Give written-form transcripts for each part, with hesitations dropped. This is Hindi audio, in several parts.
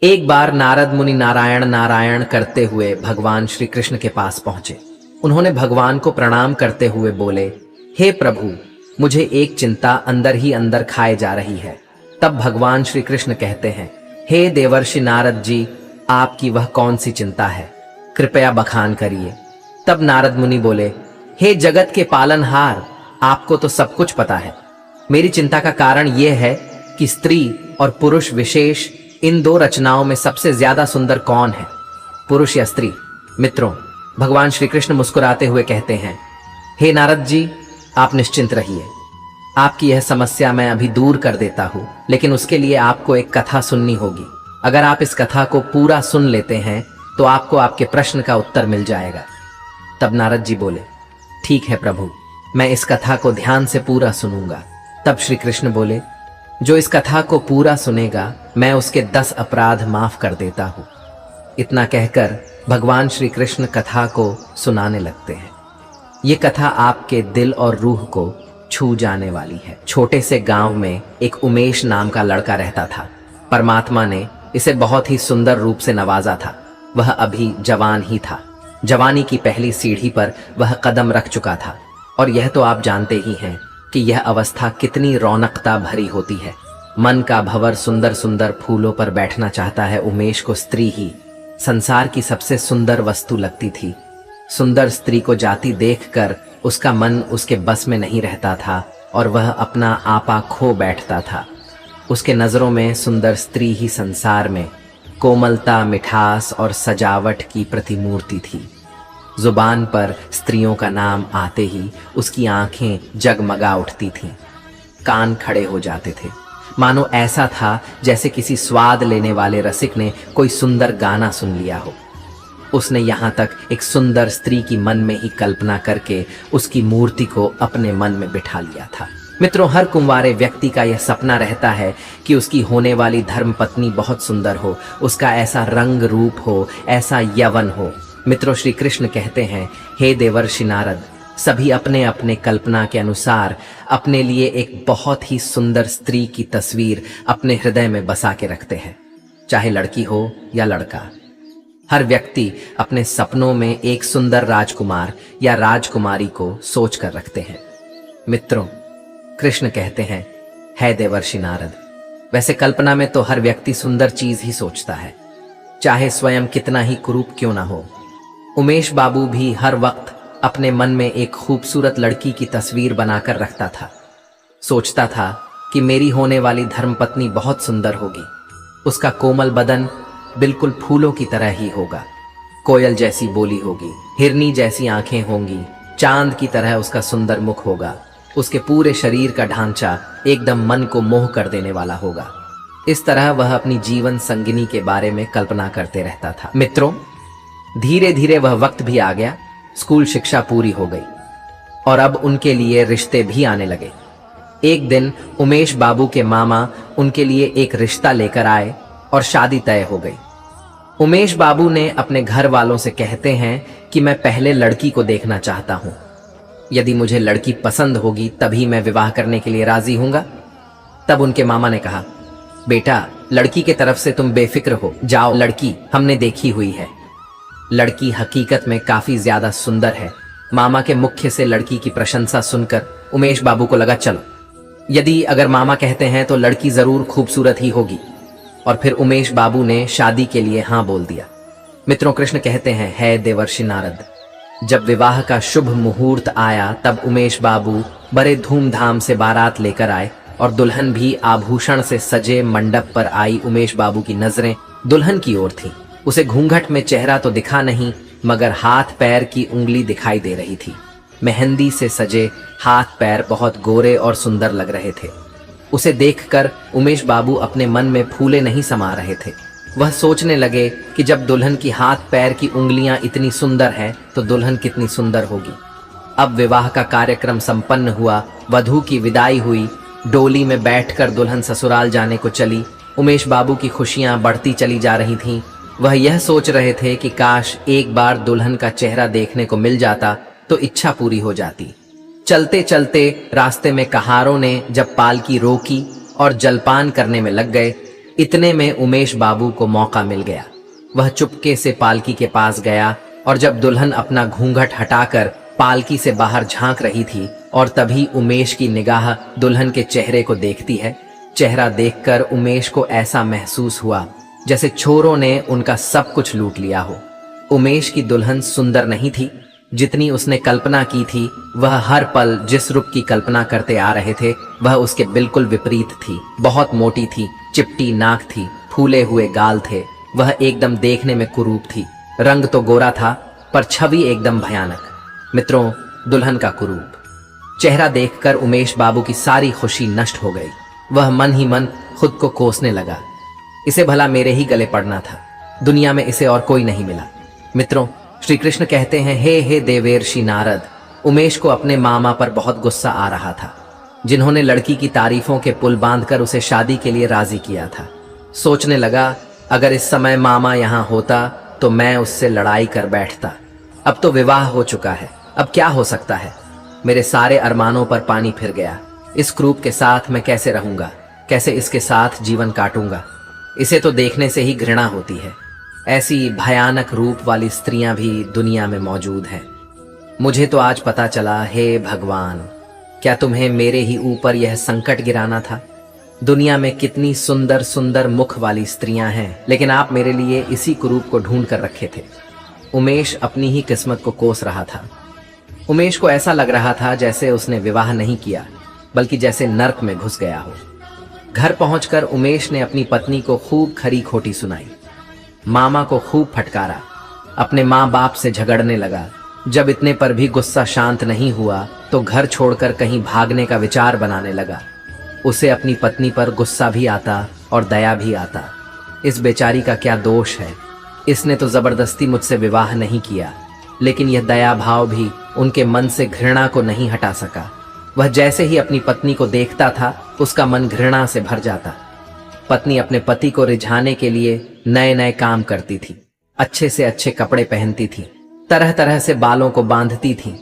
एक बार नारद मुनि नारायण नारायण करते हुए भगवान श्री कृष्ण के पास पहुंचे। उन्होंने भगवान को प्रणाम करते हुए बोले, हे प्रभु, मुझे एक चिंता अंदर ही अंदर खाए जा रही है। तब भगवान श्री कृष्ण कहते हैं, हे देवर्षि नारद जी, आपकी वह कौन सी चिंता है, कृपया बखान करिए। तब नारद मुनि बोले, हे जगत के पालनहार, आपको तो सब कुछ पता है। मेरी चिंता का कारण यह है कि स्त्री और पुरुष विशेष इन दो रचनाओं में सबसे ज्यादा सुंदर कौन है, पुरुष या स्त्री। मित्रों, भगवान श्री कृष्ण मुस्कुराते हुए कहते हैं, हे नारद जी, आप निश्चिंत रहिए। आपकी यह समस्या मैं अभी दूर कर देता हूं, लेकिन उसके लिए आपको एक कथा सुननी होगी। अगर आप इस कथा को पूरा सुन लेते हैं तो आपको आपके प्रश्न का उत्तर मिल जाएगा। तब नारद जी बोले, ठीक है प्रभु, मैं इस कथा को ध्यान से पूरा सुनूंगा। तब श्री कृष्ण बोले, जो इस कथा को पूरा सुनेगा मैं उसके 10 अपराध माफ कर देता हूं। इतना कहकर भगवान श्री कृष्ण कथा को सुनाने लगते हैं। ये कथा आपके दिल और रूह को छू जाने वाली है। छोटे से गांव में एक उमेश नाम का लड़का रहता था। परमात्मा ने इसे बहुत ही सुंदर रूप से नवाजा था। वह अभी जवान ही था। जवानी की पहली सीढ़ी पर वह कदम रख चुका था। और यह तो आप जानते ही हैं कि यह अवस्था कितनी रौनकता भरी होती है। मन का भंवर सुंदर सुंदर फूलों पर बैठना चाहता है। उमेश को स्त्री ही संसार की सबसे सुंदर वस्तु लगती थी। सुंदर स्त्री को जाती देखकर उसका मन उसके बस में नहीं रहता था और वह अपना आपा खो बैठता था। उसके नजरों में सुंदर स्त्री ही संसार में कोमलता, मिठास और सजावट की प्रतिमूर्ति थी। जुबान पर स्त्रियों का नाम आते ही उसकी आंखें जगमगा उठती थीं, कान खड़े हो जाते थे। मानो ऐसा था जैसे किसी स्वाद लेने वाले रसिक ने कोई सुंदर गाना सुन लिया हो। उसने यहाँ तक एक सुंदर स्त्री की मन में ही कल्पना करके उसकी मूर्ति को अपने मन में बिठा लिया था। मित्रों, हर कुंवारे व्यक्ति का यह सपना रहता है कि उसकी होने वाली धर्मपत्नी बहुत सुंदर हो, उसका ऐसा रंग रूप हो, ऐसा यवन हो। मित्रों, श्री कृष्ण कहते हैं, हे देवर्षि नारद, सभी अपने अपने कल्पना के अनुसार अपने लिए एक बहुत ही सुंदर स्त्री की तस्वीर अपने हृदय में बसा के रखते हैं, चाहे लड़की हो या लड़का। हर व्यक्ति अपने सपनों में एक सुंदर राजकुमार या राजकुमारी को सोच कर रखते हैं। मित्रों, कृष्ण कहते हैं, है देवर्षि नारद, वैसे कल्पना में तो हर व्यक्ति सुंदर चीज ही सोचता है, चाहे स्वयं कितना ही कुरूप क्यों ना हो। उमेश बाबू भी हर वक्त अपने मन में एक खूबसूरत लड़की की तस्वीर बनाकर रखता था। सोचता था कि मेरी होने वाली धर्मपत्नी बहुत सुंदर होगी। उसका कोमल बदन बिल्कुल फूलों की तरह ही होगा, कोयल जैसी बोली होगी, हिरनी जैसी आंखें होंगी, चांद की तरह उसका सुंदर मुख होगा। उसके पूरे शरीर का ढांचा एकदम मन को मोह कर देने वाला होगा। इस तरह वह अपनी जीवन संगिनी के बारे में कल्पना करते रहता था। मित्रों, धीरे धीरे वह वक्त भी आ गया। स्कूल शिक्षा पूरी हो गई और अब उनके लिए रिश्ते भी आने लगे। एक दिन उमेश बाबू के मामा उनके लिए एक रिश्ता लेकर आए और शादी तय हो गई। उमेश बाबू ने अपने घर वालों से कहते हैं कि मैं पहले लड़की को देखना चाहता हूं। यदि मुझे लड़की पसंद होगी तभी मैं विवाह करने के लिए राजी हूंगा। तब उनके मामा ने कहा, बेटा, लड़की के तरफ से तुम बेफिक्र हो, जाओ, लड़की हमने देखी हुई है। लड़की हकीकत में काफी ज्यादा सुंदर है। मामा के मुख से लड़की की प्रशंसा सुनकर उमेश बाबू को लगा, चलो, यदि अगर मामा कहते हैं तो लड़की जरूर खूबसूरत ही होगी। और फिर उमेश बाबू ने शादी के लिए हाँ बोल दिया। मित्रों, कृष्ण कहते हैं, है देवर्षि नारद, जब विवाह का शुभ मुहूर्त आया तब उमेश बाबू बड़े धूमधाम से बारात लेकर आए और दुल्हन भी आभूषण से सजे मंडप पर आई। उमेश बाबू की नजरें दुल्हन की ओर थीं। उसे घूंघट में चेहरा तो दिखा नहीं, मगर हाथ पैर की उंगली दिखाई दे रही थी। मेहंदी से सजे हाथ पैर बहुत गोरे और सुंदर लग रहे थे। उसे देखकर उमेश बाबू अपने मन में फूले नहीं समा रहे थे। वह सोचने लगे कि जब दुल्हन की हाथ पैर की उंगलियां इतनी सुंदर हैं तो दुल्हन कितनी सुंदर होगी। अब विवाह का कार्यक्रम संपन्न हुआ। वधू की विदाई हुई। डोली में बैठकर दुल्हन ससुराल जाने को चली। उमेश बाबू की खुशियां बढ़ती चली जा रही थीं। वह यह सोच रहे थे कि काश एक बार दुल्हन का चेहरा देखने को मिल जाता तो इच्छा पूरी हो जाती। चलते चलते रास्ते में कहारों ने जब पालकी रोकी और जलपान करने में लग गए इतने में उमेश बाबू को मौका मिल गया। वह चुपके से पालकी के पास गया और जब दुल्हन अपना घूंघट हटाकर पालकी से बाहर झांक रही थी और तभी उमेश की निगाह दुल्हन के चेहरे को देखती है। चेहरा देखकर उमेश को ऐसा महसूस हुआ जैसे चोरों ने उनका सब कुछ लूट लिया हो। उमेश की दुल्हन सुंदर नहीं थी जितनी उसने कल्पना की थी। वह हर पल जिस रूप की कल्पना करते आ रहे थे वह उसके बिल्कुल विपरीत थी। बहुत मोटी थी, चिपटी नाक थी, फूले हुए गाल थे। वह एकदम देखने में कुरूप थी। रंग तो गोरा था पर छवि एकदम भयानक। मित्रों, दुल्हन का कुरूप चेहरा देखकर उमेश बाबू की सारी खुशी नष्ट हो गई। वह मन ही मन खुद को कोसने लगा, इसे भला मेरे ही गले पड़ना था, दुनिया में इसे और कोई नहीं मिला। मित्रों, श्री कृष्ण कहते हैं, हे देवर्षि नारद, उमेश को अपने मामा पर बहुत गुस्सा आ रहा था जिन्होंने लड़की की तारीफों के पुल बांधकर उसे शादी के लिए राजी किया था। सोचने लगा, अगर इस समय मामा यहाँ होता तो मैं उससे लड़ाई कर बैठता। अब तो विवाह हो चुका है, अब क्या हो सकता है। मेरे सारे अरमानों पर पानी फिर गया। इस क्रूप के साथ मैं कैसे रहूंगा, कैसे इसके साथ जीवन काटूंगा। इसे तो देखने से ही घृणा होती है। ऐसी भयानक रूप वाली स्त्रियां भी दुनिया में मौजूद हैं। मुझे तो आज पता चला, हे भगवान, क्या तुम्हें मेरे ही ऊपर यह संकट गिराना था। दुनिया में कितनी सुंदर सुंदर मुख वाली स्त्रियां हैं, लेकिन आप मेरे लिए इसी कुरूप को ढूंढ कर रखे थे। उमेश अपनी ही किस्मत को कोस रहा था। उमेश को ऐसा लग रहा था जैसे उसने विवाह नहीं किया, बल्कि जैसे नर्क में घुस गया हो। घर पहुंचकर उमेश ने अपनी पत्नी को खूब खरी खोटी सुनाई, मामा को खूब फटकारा, अपने माँ बाप से झगड़ने लगा। जब इतने पर भी गुस्सा शांत नहीं हुआ तो घर छोड़कर कहीं भागने का विचार बनाने लगा। उसे अपनी पत्नी पर गुस्सा भी आता और दया भी आता। इस बेचारी का क्या दोष है, इसने तो जबरदस्ती मुझसे विवाह नहीं किया, लेकिन यह दया भाव भी उनके मन से घृणा को नहीं हटा सका। वह जैसे ही अपनी पत्नी को देखता था उसका मन घृणा से भर जाता। पत्नी अपने पति को रिझाने के लिए नए नए काम करती थी, अच्छे से अच्छे कपड़े पहनती थी, तरह तरह से बालों को बांधती थी,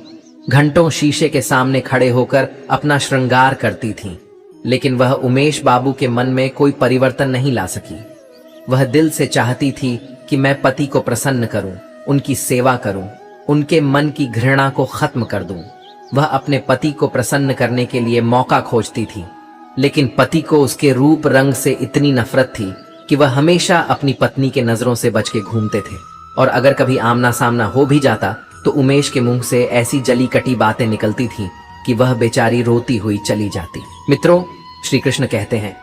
घंटों शीशे के सामने खड़े होकर अपना श्रृंगार करती थी, लेकिन वह उमेश बाबू के मन में कोई परिवर्तन नहीं ला सकी। वह दिल से चाहती थी कि मैं पति को प्रसन्न करूं, उनकी सेवा करूं, उनके मन की घृणा को खत्म कर दूं। वह अपने पति को प्रसन्न करने के लिए मौका खोजती थी, लेकिन पति को उसके रूप रंग से इतनी नफरत थी कि वह हमेशा अपनी पत्नी के नजरों से बच के घूमते थे। और अगर कभी आमना सामना हो भी जाता तो उमेश के मुंह से ऐसी जली कटी बातें निकलती थी कि वह बेचारी रोती हुई चली जाती। मित्रों, श्री कृष्ण कहते हैं,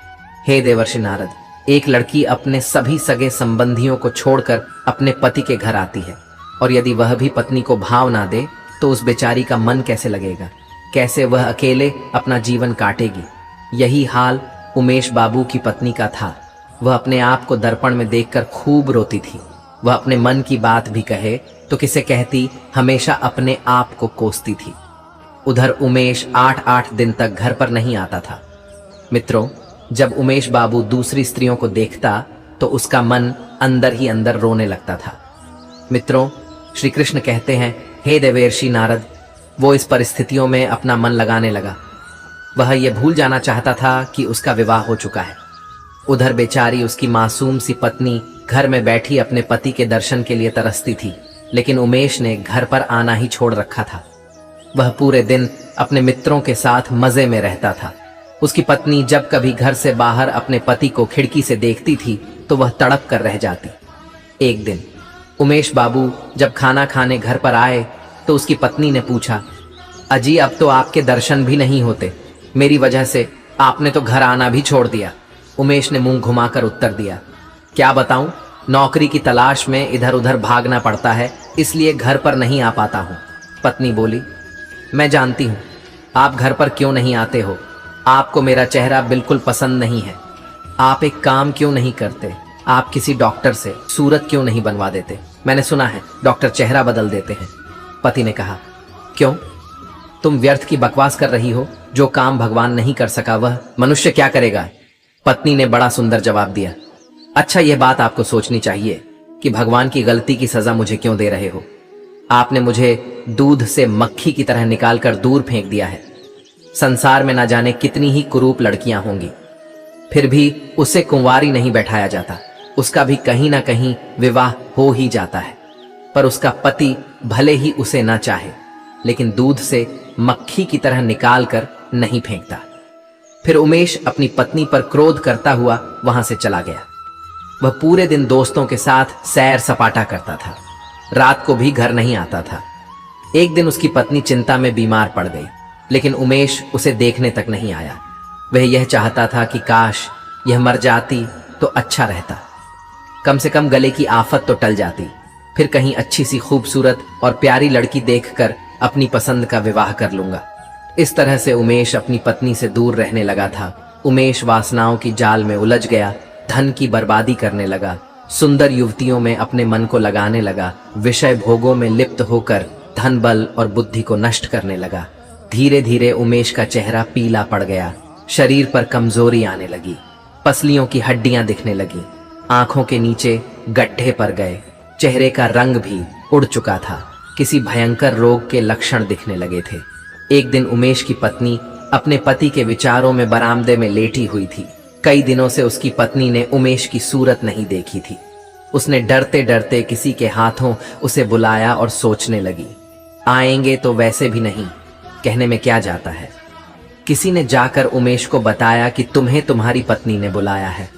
हे देवर्षि नारद, एक लड़की अपने सभी सगे संबंधियों को छोड़कर अपने पति के घर आती है, और यदि वह भी पत्नी को भाव ना दे तो उस बेचारी का मन कैसे लगेगा, कैसे वह अकेले अपना जीवन काटेगी। यही हाल उमेश बाबू की पत्नी का था। वह अपने आप को दर्पण में देखकर खूब रोती थी। वह अपने मन की बात भी कहे तो किसे कहती, हमेशा अपने आप को कोसती थी। उधर उमेश 8-8 दिन तक घर पर नहीं आता था। मित्रों, जब उमेश बाबू दूसरी स्त्रियों को देखता तो उसका मन अंदर ही अंदर रोने लगता था। मित्रों, श्री कृष्ण कहते हैं, हे देवर्षि नारद, वो इस परिस्थितियों में अपना मन लगाने लगा। वह यह भूल जाना चाहता था कि उसका विवाह हो चुका है। उधर बेचारी उसकी मासूम सी पत्नी घर में बैठी अपने पति के दर्शन के लिए तरसती थी, लेकिन उमेश ने घर पर आना ही छोड़ रखा था। वह पूरे दिन अपने मित्रों के साथ मजे में रहता था। उसकी पत्नी जब कभी घर से बाहर अपने पति को खिड़की से देखती थी तो वह तड़प कर रह जाती। एक दिन उमेश बाबू जब खाना खाने घर पर आए तो उसकी पत्नी ने पूछा, अजी, अब तो आपके दर्शन भी नहीं होते, मेरी वजह से आपने तो घर आना भी छोड़ दिया। उमेश ने मुंह घुमाकर उत्तर दिया, क्या बताऊं, नौकरी की तलाश में इधर उधर भागना पड़ता है, इसलिए घर पर नहीं आ पाता हूं। पत्नी बोली, मैं जानती हूं आप घर पर क्यों नहीं आते हो, आपको मेरा चेहरा बिल्कुल पसंद नहीं है। आप एक काम क्यों नहीं करते, आप किसी डॉक्टर से सूरत क्यों नहीं बनवा देते, मैंने सुना है डॉक्टर चेहरा बदल देते हैं। पति ने कहा, क्यों, तुम व्यर्थ की बकवास कर रही हो, जो काम भगवान नहीं कर सका वह मनुष्य क्या करेगा। पत्नी ने बड़ा सुंदर जवाब दिया, अच्छा, यह बात आपको सोचनी चाहिए कि भगवान की गलती की सजा मुझे क्यों दे रहे हो। आपने मुझे दूध से मक्खी की तरह निकालकर दूर फेंक दिया है। संसार में ना जाने कितनी ही कुरूप लड़कियां होंगी, फिर भी उसे कुंवारी नहीं बैठाया जाता। उसका भी कहीं ना कहीं विवाह हो ही जाता है। पर उसका पति भले ही उसे ना चाहे, लेकिन दूध से मक्खी की तरह निकाल कर नहीं फेंकता। फिर उमेश अपनी पत्नी पर क्रोध करता हुआ वहां से चला गया। वह पूरे दिन दोस्तों के साथ सैर सपाटा करता था, रात को भी घर नहीं आता था। एक दिन उसकी पत्नी चिंता में बीमार पड़ गई, लेकिन उमेश उसे देखने तक नहीं आया। वह यह चाहता था कि काश यह मर जाती तो अच्छा रहता, कम से कम गले की आफत तो टल जाती। फिर कहीं अच्छी सी खूबसूरत और प्यारी लड़की देखकर अपनी पसंद का विवाह कर लूंगा। इस तरह से उमेश अपनी पत्नी से दूर रहने लगा था। उमेश वासनाओं की जाल में उलझ गया, धन की बर्बादी करने लगा, सुंदर युवतियों में अपने मन को लगाने लगा, विषय भोगों में लिप्त होकर धन बल और बुद्धि को नष्ट करने लगा। धीरे धीरे उमेश का चेहरा पीला पड़ गया, शरीर पर कमजोरी आने लगी, पसलियों की हड्डियां दिखने लगी, आंखों के नीचे गड्ढे पड़ गए, चेहरे का रंग भी उड़ चुका था, किसी भयंकर रोग के लक्षण दिखने लगे थे। एक दिन उमेश की पत्नी अपने पति के विचारों में बरामदे में लेटी हुई थी। कई दिनों से उसकी पत्नी ने उमेश की सूरत नहीं देखी थी। उसने डरते डरते किसी के हाथों उसे बुलाया और सोचने लगी, आएंगे तो वैसे भी नहीं, कहने में क्या जाता है। किसी ने जाकर उमेश को बताया कि तुम्हें तुम्हारी पत्नी ने बुलाया है।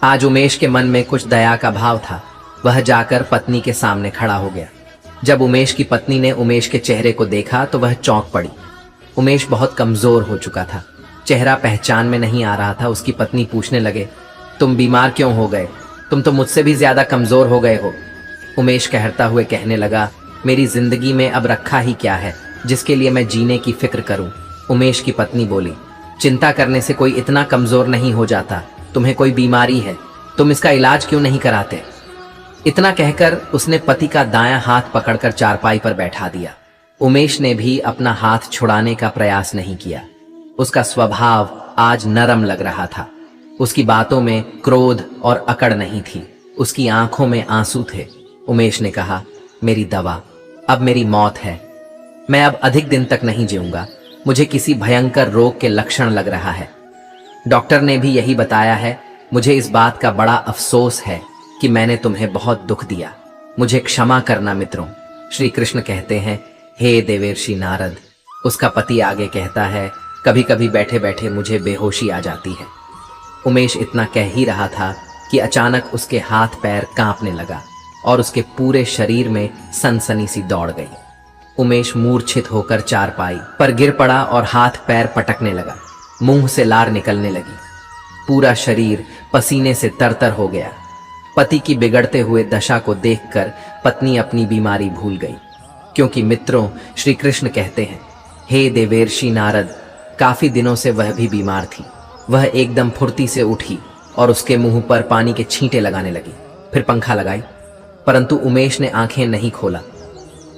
आज उमेश के मन में कुछ दया का भाव था। वह जाकर पत्नी के सामने खड़ा हो गया। जब उमेश की पत्नी ने उमेश के चेहरे को देखा तो वह चौंक पड़ी। उमेश बहुत कमजोर हो चुका था, चेहरा पहचान में नहीं आ रहा था। उसकी पत्नी पूछने लगे, तुम बीमार क्यों हो गए? तुम तो मुझसे भी ज्यादा कमजोर हो गए हो। उमेश कहता हुए कहने लगा, मेरी जिंदगी में अब रखा ही क्या है जिसके लिए मैं जीने की फिक्र करूं। उमेश की पत्नी बोली, चिंता करने से कोई इतना कमजोर नहीं हो जाता। तुम्हें कोई बीमारी है, तुम इसका इलाज क्यों नहीं कराते? इतना कहकर उसने पति का दायां हाथ पकड़कर चारपाई पर बैठा दिया। उमेश ने भी अपना हाथ छुड़ाने का प्रयास नहीं किया। उसका स्वभाव आज नरम लग रहा था। उसकी बातों में क्रोध और अकड़ नहीं थी, उसकी आंखों में आंसू थे। उमेश ने कहा, मेरी दवा, अब मेरी मौत है। मैं अब अधिक दिन तक नहीं जीऊंगा। मुझे किसी भयंकर रोग के लक्षण लग रहा है। डॉक्टर ने भी यही बताया है। मुझे इस बात का बड़ा अफसोस है कि मैंने तुम्हें बहुत दुख दिया। मुझे क्षमा करना मित्रों। श्री कृष्ण कहते हैं, हे देवर्षि नारद। उसका पति आगे कहता है, कभी कभी बैठे बैठे मुझे बेहोशी आ जाती है। उमेश इतना कह ही रहा था कि अचानक उसके हाथ पैर कांपने लगा और उसके पूरे शरीर में सनसनी सी दौड़ गई। उमेश मूर्छित होकर चारपाई पर गिर पड़ा और हाथ पैर पटकने लगा। मुंह से लार निकलने लगी, पूरा शरीर पसीने से तरतर हो गया। पति की बिगड़ते हुए दशा को देखकर पत्नी अपनी बीमारी भूल गई, क्योंकि मित्रों श्री कृष्ण कहते हैं, हे देवर्षि नारद, काफी दिनों से वह भी बीमार थी। वह एकदम फुर्ती से उठी और उसके मुंह पर पानी के छींटे लगाने लगी, फिर पंखा लगाई, परंतु उमेश ने आंखें नहीं खोला।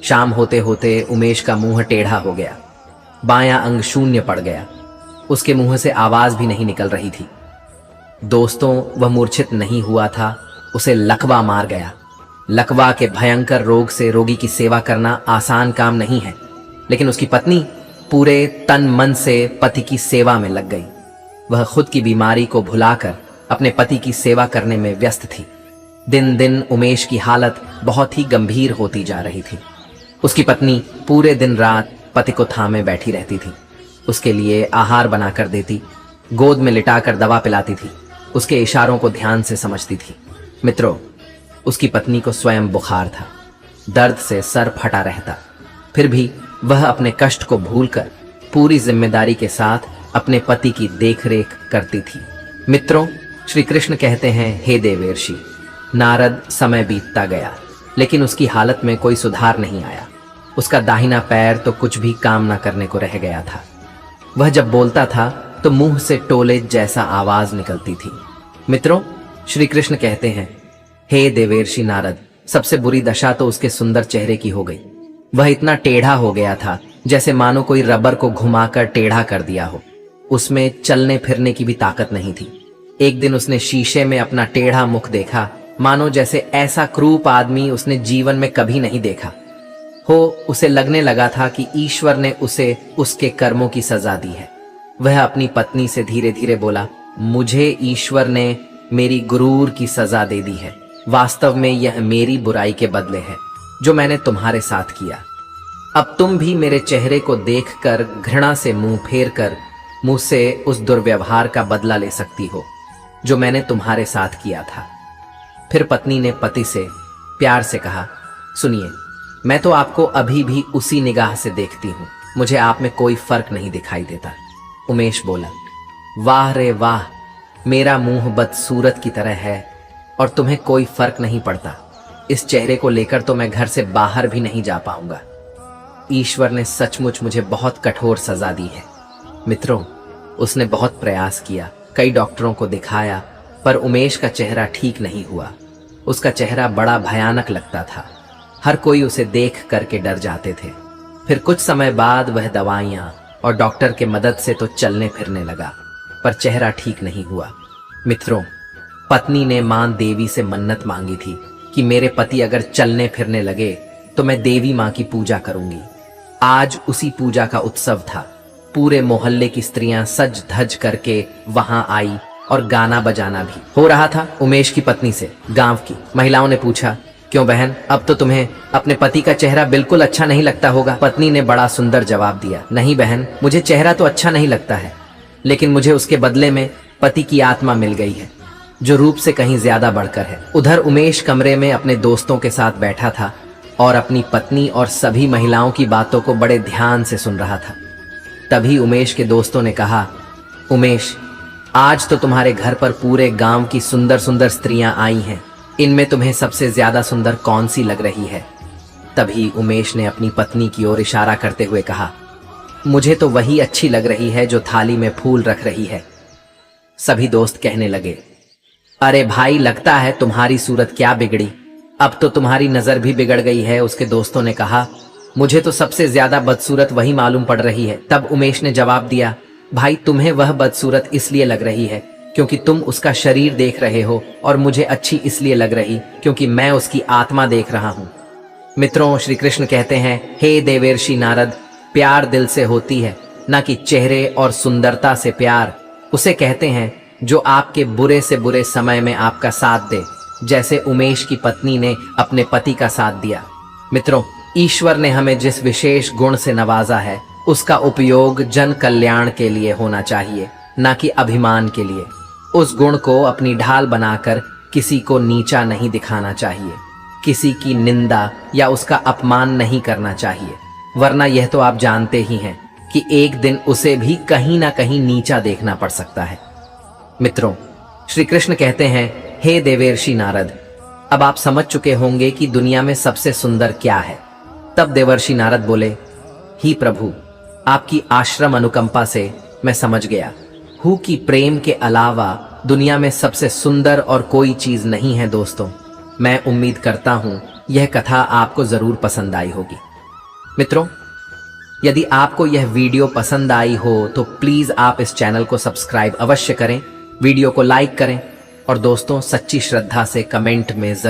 शाम होते होते उमेश का मुंह टेढ़ा हो गया, बायां अंग शून्य पड़ गया, उसके मुंह से आवाज भी नहीं निकल रही थी। दोस्तों, वह मूर्छित नहीं हुआ था, उसे लकवा मार गया। लकवा के भयंकर रोग से रोगी की सेवा करना आसान काम नहीं है, लेकिन उसकी पत्नी पूरे तन मन से पति की सेवा में लग गई। वह खुद की बीमारी को भुलाकर अपने पति की सेवा करने में व्यस्त थी। दिन दिन उमेश की हालत बहुत ही गंभीर होती जा रही थी। उसकी पत्नी पूरे दिन रात पति को थामे बैठी रहती थी, उसके लिए आहार बनाकर देती, गोद में लिटाकर दवा पिलाती थी, उसके इशारों को ध्यान से समझती थी। मित्रों, उसकी पत्नी को स्वयं बुखार था, दर्द से सर फटा रहता, फिर भी वह अपने कष्ट को भूलकर पूरी जिम्मेदारी के साथ अपने पति की देखरेख करती थी। मित्रों, श्री कृष्ण कहते हैं, हे देवर्षि नारद, समय बीतता गया, लेकिन उसकी हालत में कोई सुधार नहीं आया। उसका दाहिना पैर तो कुछ भी काम न करने को रह गया था। वह जब बोलता था तो मुंह से टोले जैसा आवाज निकलती थी। मित्रों, श्री कृष्ण कहते हैं, हे देवर्षि नारद, सबसे बुरी दशा तो उसके सुंदर चेहरे की हो गई। वह इतना टेढ़ा हो गया था जैसे मानो कोई रबर को घुमाकर टेढ़ा कर दिया हो। उसमें चलने फिरने की भी ताकत नहीं थी। एक दिन उसने शीशे में अपना टेढ़ा मुख देखा, मानो जैसे ऐसा क्रूप आदमी उसने जीवन में कभी नहीं देखा हो। उसे लगने लगा था कि ईश्वर ने उसे उसके कर्मों की सजा दी है। वह अपनी पत्नी से धीरे धीरे बोला, मुझे ईश्वर ने मेरी गुरूर की सजा दे दी है। वास्तव में यह मेरी बुराई के बदले है जो मैंने तुम्हारे साथ किया। अब तुम भी मेरे चेहरे को देखकर घृणा से मुंह फेर कर मुझसे उस दुर्व्यवहार का बदला ले सकती हो जो मैंने तुम्हारे साथ किया था। फिर पत्नी ने पति से प्यार से कहा, सुनिए, मैं तो आपको अभी भी उसी निगाह से देखती हूं, मुझे आप में कोई फर्क नहीं दिखाई देता। उमेश बोला, वाह रे वाह, मेरा मुंह बदसूरत की तरह है और तुम्हें कोई फर्क नहीं पड़ता। इस चेहरे को लेकर तो मैं घर से बाहर भी नहीं जा पाऊंगा। ईश्वर ने सचमुच मुझे बहुत कठोर सजा दी है। मित्रों, उसने बहुत प्रयास किया, कई डॉक्टरों को दिखाया, पर उमेश का चेहरा ठीक नहीं हुआ। उसका चेहरा बड़ा भयानक लगता था। हर कोई उसे देख करके डर जाते थे। फिर कुछ समय बाद वह दवाइयां और डॉक्टर के मदद से तो चलने फिरने लगा, पर चेहरा ठीक नहीं हुआ। मित्रों, पत्नी ने मां देवी से मन्नत मांगी थी कि मेरे पति अगर चलने फिरने लगे तो मैं देवी मां की पूजा करूंगी। आज उसी पूजा का उत्सव था। पूरे मोहल्ले की स्त्रियां सज धज करके वहां आई और गाना बजाना भी हो रहा था। उमेश की पत्नी से गांव की महिलाओं ने पूछा, क्यों बहन, अब तो तुम्हें अपने पति का चेहरा बिल्कुल अच्छा नहीं लगता होगा। पत्नी ने बड़ा सुंदर जवाब दिया, नहीं बहन, मुझे चेहरा तो अच्छा नहीं लगता है, लेकिन मुझे उसके बदले में पति की आत्मा मिल गई है जो रूप से कहीं ज्यादा बढ़कर है। उधर उमेश कमरे में अपने दोस्तों के साथ बैठा था और अपनी पत्नी और सभी महिलाओं की बातों को बड़े ध्यान से सुन रहा था। तभी उमेश के दोस्तों ने कहा, उमेश, आज तो तुम्हारे घर पर पूरे गांव की सुंदर सुंदर स्त्रियां आई हैं, इनमें तुम्हें सबसे ज्यादा सुंदर कौन सी लग रही है? तभी उमेश ने अपनी पत्नी की ओर इशारा करते हुए कहा, मुझे तो वही अच्छी लग रही है जो थाली में फूल रख रही है। सभी दोस्त कहने लगे, अरे भाई, लगता है तुम्हारी सूरत क्या बिगड़ी, अब तो तुम्हारी नजर भी बिगड़ गई है। उसके दोस्तों ने कहा, मुझे तो सबसे ज्यादा बदसूरत वही मालूम पड़ रही है। तब उमेश ने जवाब दिया, भाई, तुम्हें वह बदसूरत इसलिए लग रही है क्योंकि तुम उसका शरीर देख रहे हो और मुझे अच्छी इसलिए लग रही क्योंकि मैं उसकी आत्मा देख रहा हूं। मित्रों, श्री कृष्ण कहते हैं, हे देवर्षि नारद, प्यार दिल से होती है, ना कि चेहरे और सुंदरता से। प्यार उसे कहते हैं जो आपके बुरे से बुरे समय में आपका साथ दे, जैसे उमेश की पत्नी ने अपने पति का साथ दिया। मित्रों, ईश्वर ने हमें जिस विशेष गुण से नवाजा है उसका उपयोग जन कल्याण के लिए होना चाहिए, ना कि अभिमान के लिए। उस गुण को अपनी ढाल बनाकर किसी को नीचा नहीं दिखाना चाहिए, किसी की निंदा या उसका अपमान नहीं करना चाहिए, वरना यह तो आप जानते ही हैं कि एक दिन उसे भी कहीं ना कहीं नीचा देखना पड़ सकता है। मित्रों, श्री कृष्ण कहते हैं, हे देवर्षि नारद, अब आप समझ चुके होंगे कि दुनिया में सबसे सुंदर क्या है। तब देवर्षि नारद बोले, ही प्रभु, आपकी आश्रम अनुकंपा से मैं समझ गया हूं कि प्रेम के अलावा दुनिया में सबसे सुंदर और कोई चीज नहीं है। दोस्तों, मैं उम्मीद करता हूं यह कथा आपको जरूर पसंद आई होगी। मित्रों, यदि आपको यह वीडियो पसंद आई हो तो प्लीज आप इस चैनल को सब्सक्राइब अवश्य करें, वीडियो को लाइक करें और दोस्तों, सच्ची श्रद्धा से कमेंट में जरूर